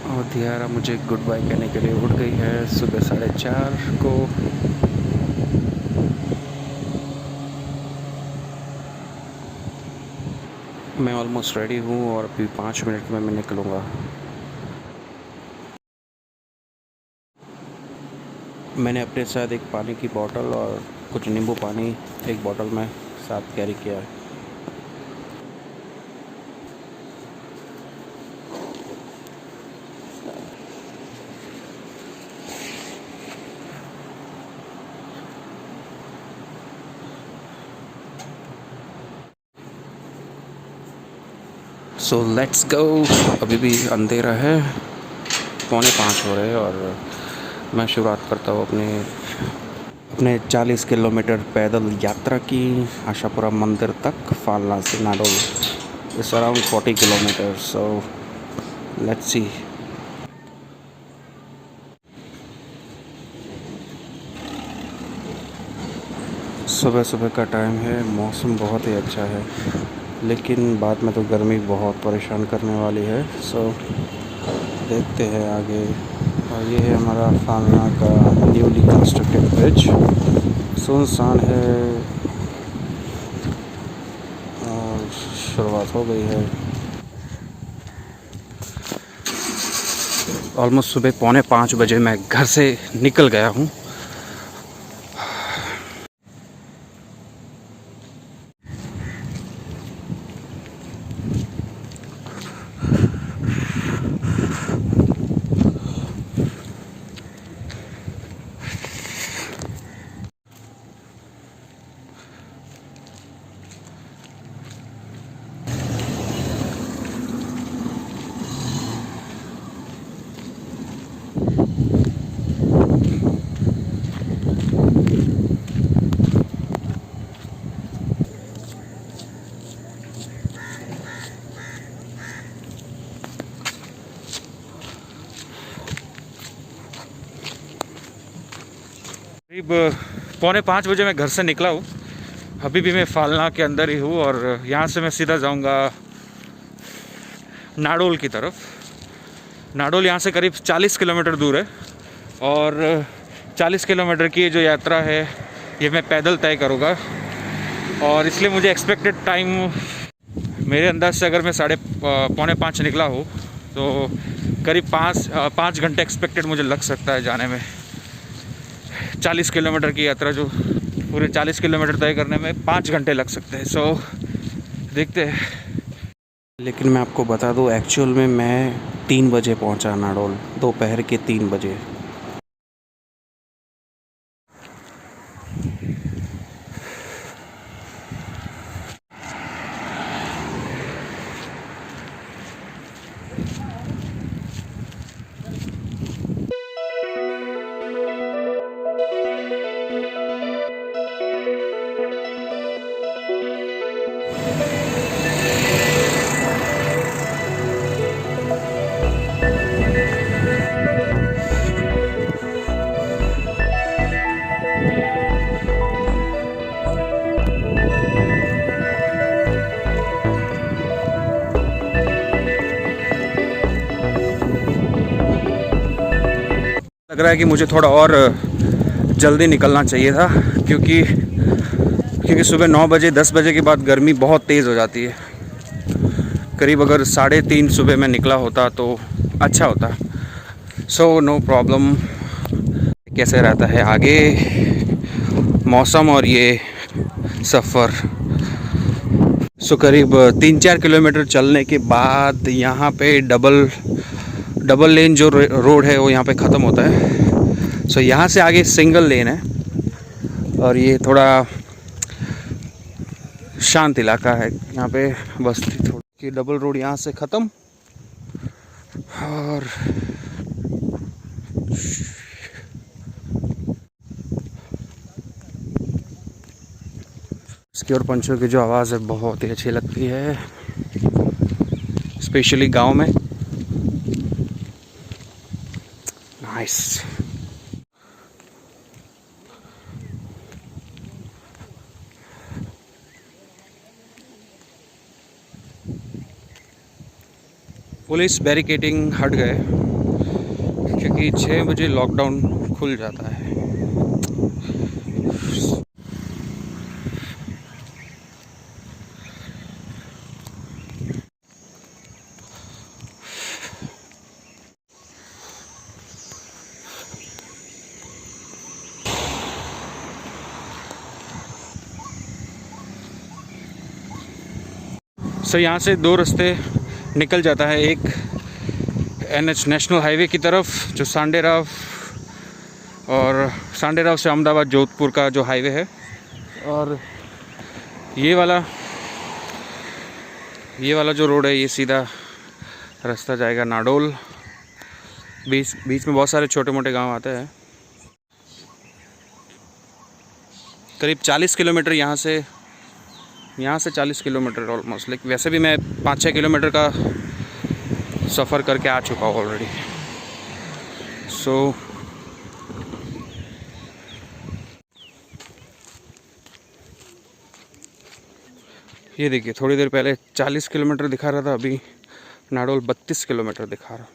और दियारा मुझे good bye कहने के लिए उठ गई है सुबह 4:30 को। मैं ऑलमोस्ट रेडी हूँ और अभी 5 मिनट में मैं निकलूँगा। मैंने अपने साथ एक पानी की बोतल और कुछ नींबू पानी एक बोतल में साथ कैरी किया है। So let's go. अभी भी अंधेरा है, 4:45 हो रहे हैं और मैं शुरुआत करता हूँ अपने 40 किलोमीटर पैदल यात्रा की आशापुरा मंदिर तक, फालना से Nadol. It's around 40 kilometre. So let's see. सुबह सुबह का टाइम है, मौसम बहुत ही अच्छा है, लेकिन बाद में तो गर्मी बहुत परेशान करने वाली है। सो देखते हैं आगे। और ये है हमारा फालना का न्यूली कंस्ट्रक्टेड ब्रिज। सुनसान है और शुरुआत हो गई है। ऑलमोस्ट सुबह 4:45 बजे मैं घर से निकल गया हूँ। करीब 4:45 बजे मैं घर से निकला हूँ। अभी भी मैं फालना के अंदर ही हूँ और यहाँ से मैं सीधा जाऊँगा नाडोल की तरफ। नाडोल यहाँ से करीब 40 किलोमीटर दूर है और 40 किलोमीटर की जो यात्रा है ये मैं पैदल तय करूँगा। और इसलिए मुझे एक्सपेक्टेड टाइम, मेरे अंदाज से अगर मैं 4:45 निकला हूँ तो करीब 5 घंटे एक्सपेक्टेड मुझे लग सकता है जाने में। 40 किलोमीटर की यात्रा, जो पूरे 40 किलोमीटर तय करने में 5 घंटे लग सकते हैं। सो देखते हैं। लेकिन मैं आपको बता दूं, एक्चुअल में मैं 3 बजे पहुंचा नाडोल, दोपहर के 3 बजे। लग रहा है कि मुझे थोड़ा और जल्दी निकलना चाहिए था, क्योंकि सुबह 9 बजे 10 बजे के बाद गर्मी बहुत तेज़ हो जाती है। करीब अगर 3:30 सुबह में निकला होता तो अच्छा होता। So no problem. कैसे रहता है आगे मौसम और ये सफ़र। सो करीब 3-4 किलोमीटर चलने के बाद यहाँ पे डबल लेन जो रोड है वो यहाँ पे ख़त्म होता है। सो यहाँ से आगे सिंगल लेन है और ये थोड़ा शांत इलाका है। यहाँ पे बस्ती थोड़ी, डबल रोड यहाँ से ख़त्म और इसकी और पंछियों की जो आवाज़ है बहुत ही अच्छी लगती है, स्पेशली गांव में। नाइस। पुलिस बैरिकेडिंग हट गए। क्योंकि 6 बजे लॉकडाउन खुल जाता है। सो यहाँ से 2 रास्ते निकल जाता है। एक NH नेशनल हाईवे की तरफ जो सांडेराव, और सांडेराव से अहमदाबाद जोधपुर का जो हाईवे है, और ये वाला जो रोड है ये सीधा रास्ता जाएगा नाडोल। बीच में बहुत सारे छोटे मोटे गांव आते हैं। करीब 40 किलोमीटर यहाँ से 40 किलोमीटर ऑलमोस्ट। लाइक वैसे भी मैं 5-6 किलोमीटर का सफ़र करके आ चुका हूँ ऑलरेडी। सो ये देखिए, थोड़ी देर पहले 40 किलोमीटर दिखा रहा था, अभी नाडोल 32 किलोमीटर दिखा रहा।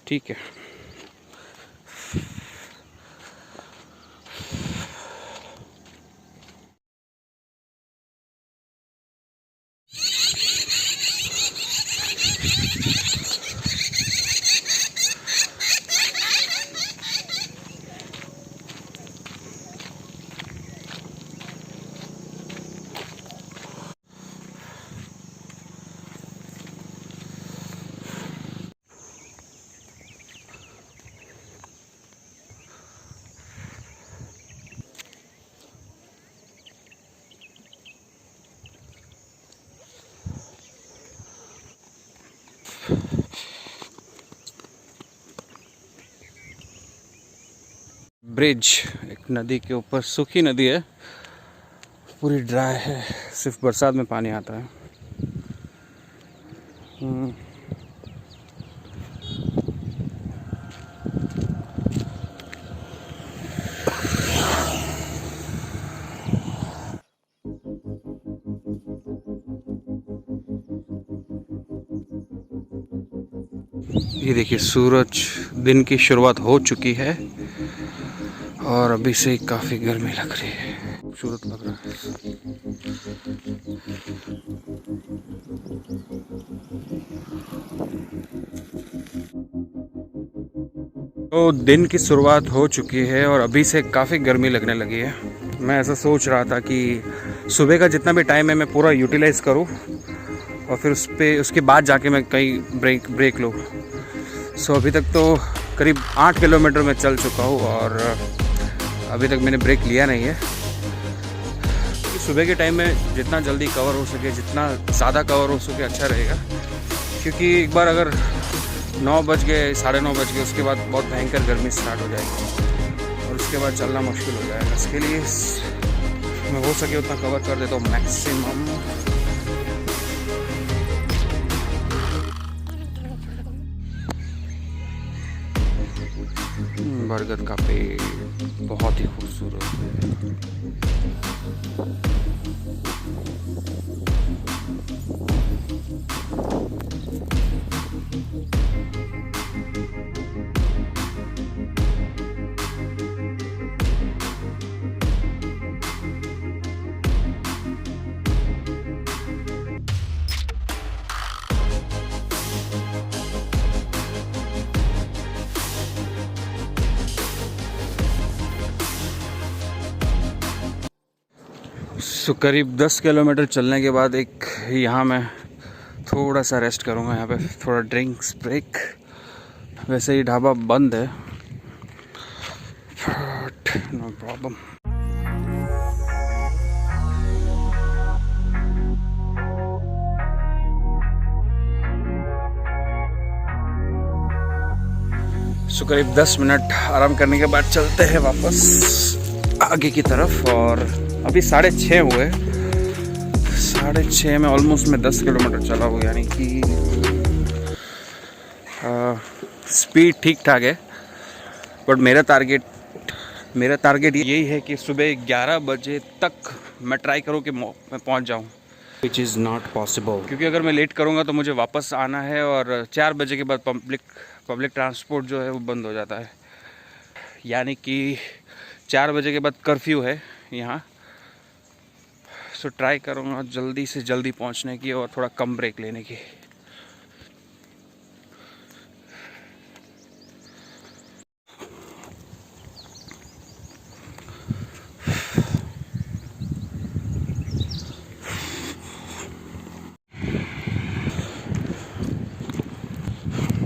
ठीक है। ब्रिज, एक नदी के ऊपर, सूखी नदी है, पूरी ड्राई है, सिर्फ बरसात में पानी आता है। ये देखिए, सूरज, दिन की शुरुआत हो चुकी है और अभी से काफ़ी गर्मी लग रही है, खूबसूरत लग रहा है। तो दिन की शुरुआत हो चुकी है और अभी से काफ़ी गर्मी लगने लगी है। मैं ऐसा सोच रहा था कि सुबह का जितना भी टाइम है मैं पूरा यूटिलाइज करूं और फिर उसके बाद जाके मैं कहीं ब्रेक लूँ। सो अभी तक तो करीब 8 किलोमीटर मैं चल चुका हूँ और अभी तक मैंने ब्रेक लिया नहीं है। सुबह के टाइम में जितना जल्दी कवर हो सके, जितना ज़्यादा कवर हो सके अच्छा रहेगा, क्योंकि एक बार अगर 9 बज गए, 9:30 बज गए, उसके बाद बहुत भयंकर गर्मी स्टार्ट हो जाएगी और उसके बाद चलना मुश्किल हो जाएगा। इसके लिए मैं हो सके उतना कवर कर देता हूँ मैक्सिमम। बरगद का पेड़ बहुत ही खूबसूरत है। सो करीब 10 किलोमीटर चलने के बाद एक यहाँ मैं थोड़ा सा रेस्ट करूँगा, यहाँ पे थोड़ा ड्रिंक्स ब्रेक। वैसे ही ढाबा बंद है, नो प्रॉब्लम। सो करीब 10 मिनट आराम करने के बाद चलते हैं वापस आगे की तरफ। और अभी 6:30 हुए, 6:30 में ऑलमोस्ट मैं 10 किलोमीटर चला हूँ, यानी कि स्पीड ठीक ठाक है। बट मेरा टारगेट यही है कि सुबह 11 बजे तक मैं ट्राई करूँ कि मैं पहुँच जाऊँ। which is not possible. क्योंकि अगर मैं लेट करूँगा तो मुझे वापस आना है और 4 बजे के बाद पब्लिक ट्रांसपोर्ट जो है वो बंद हो जाता है, यानी कि 4 बजे के बाद कर्फ्यू है यहाँ। सो ट्राई करूँगा जल्दी से जल्दी पहुँचने की और थोड़ा कम ब्रेक लेने की।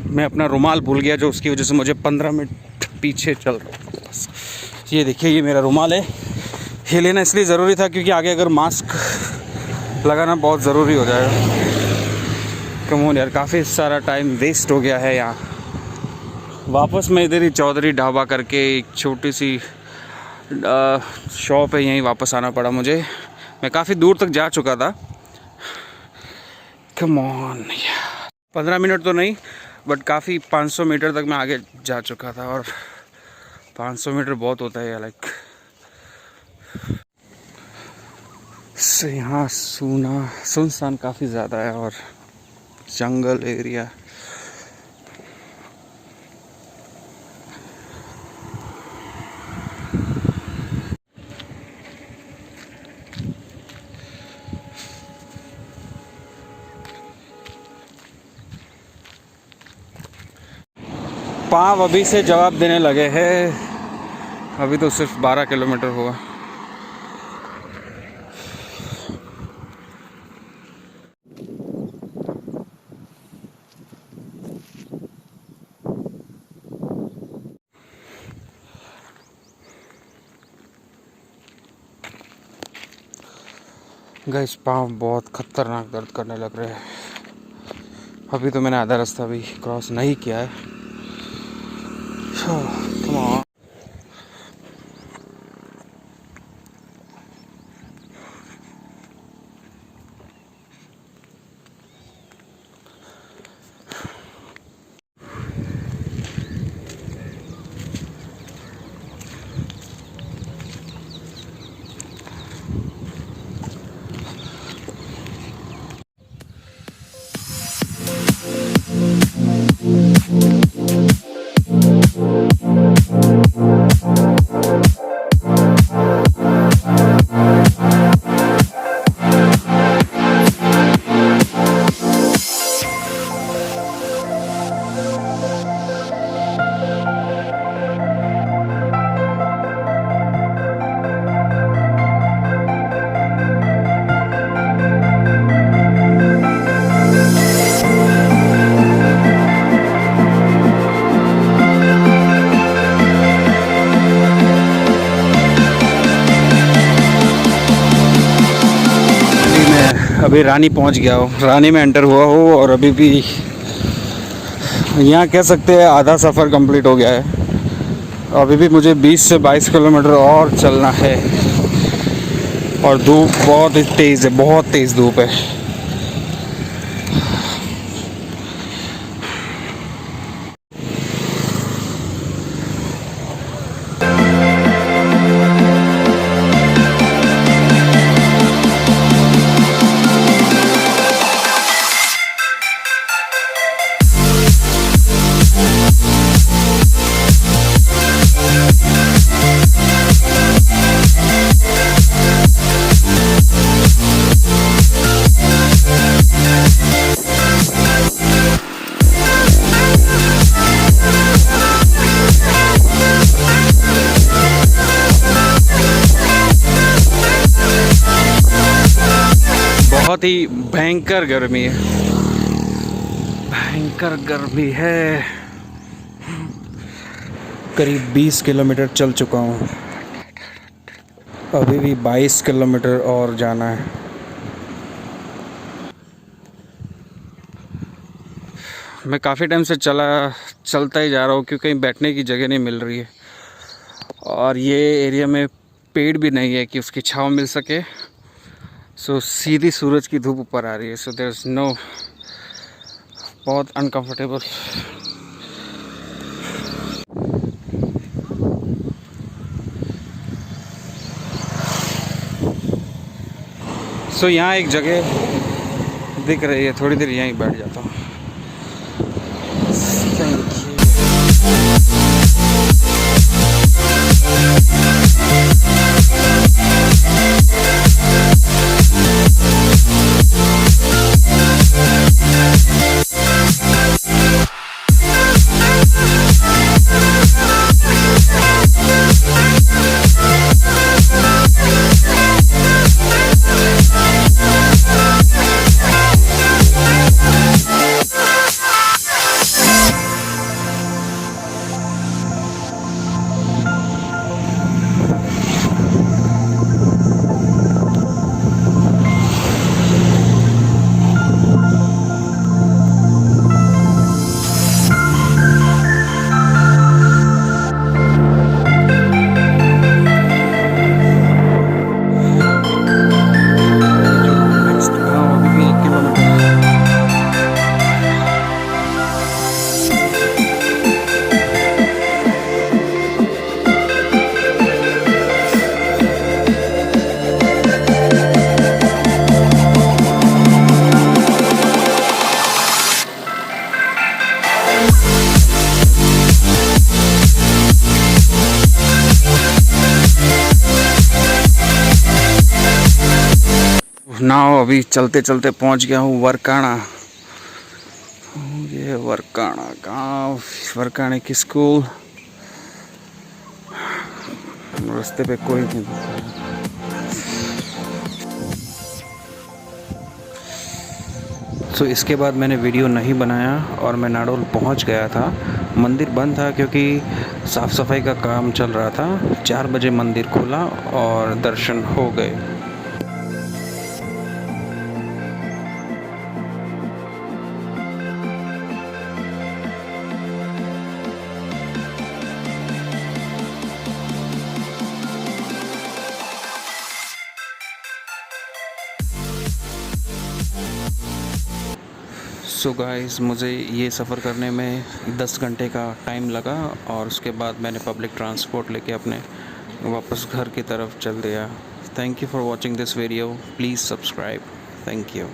मैं अपना रुमाल भूल गया, जो उसकी वजह से मुझे 15 मिनट पीछे चल रहा हूँ बस। ये देखिए, ये मेरा रुमाल है। ये लेना इसलिए ज़रूरी था क्योंकि आगे अगर मास्क लगाना बहुत ज़रूरी हो जाएगा। कम ऑन यार, काफ़ी सारा टाइम वेस्ट हो गया है यहाँ। वापस मैं इधर ही चौधरी ढाबा करके एक छोटी सी शॉप है, यहीं वापस आना पड़ा मुझे। मैं काफ़ी दूर तक जा चुका था। कम ऑन, 15 मिनट तो नहीं बट काफ़ी 500 मीटर तक मैं आगे जा चुका था, और 500 मीटर बहुत होता है लाइक। यहाँ सुनसान काफ़ी ज़्यादा है और जंगल एरिया। पाँव अभी से जवाब देने लगे हैं। अभी तो सिर्फ 12 किलोमीटर हुआ। गाइस, पाँव बहुत खतरनाक दर्द करने लग रहे हैं। अभी तो मैंने आधा रास्ता भी क्रॉस नहीं किया है। Come on. अभी रानी पहुंच गया हूँ, रानी में एंटर हुआ हूँ और अभी भी यहाँ कह सकते हैं आधा सफ़र कंप्लीट हो गया है। अभी भी मुझे 20 से 22 किलोमीटर और चलना है और धूप बहुत तेज़ है, बहुत तेज़ धूप है। बहुत ही भयंकर गर्मी है, भयंकर गर्मी है। करीब 20 किलोमीटर चल चुका हूँ, अभी भी 22 किलोमीटर और जाना है। मैं काफ़ी टाइम से चलता ही जा रहा हूँ क्योंकि कहीं बैठने की जगह नहीं मिल रही है और ये एरिया में पेड़ भी नहीं है कि उसकी छांव मिल सके। सो सीधी सूरज की धूप ऊपर आ रही है, सो देयर इज़ नो, बहुत अनकंफर्टेबल। सो यहाँ एक जगह दिख रही है, थोड़ी देर यहीं बैठ जाता हूँ। नाव अभी चलते चलते पहुंच गया हूँ वरकाना। ये वरकाना गाँव, वरकाने की स्कूल। रास्ते पे कोई नहीं। तो इसके बाद मैंने वीडियो नहीं बनाया और मैं नाडोल पहुंच गया था। मंदिर बंद था क्योंकि साफ़ सफाई का काम चल रहा था। 4 बजे मंदिर खुला और दर्शन हो गए। सो गाइस, मुझे ये सफ़र करने में 10 घंटे का टाइम लगा और उसके बाद मैंने पब्लिक ट्रांसपोर्ट लेके अपने वापस घर की तरफ चल दिया। Thank you for watching this video. Please subscribe. Thank you.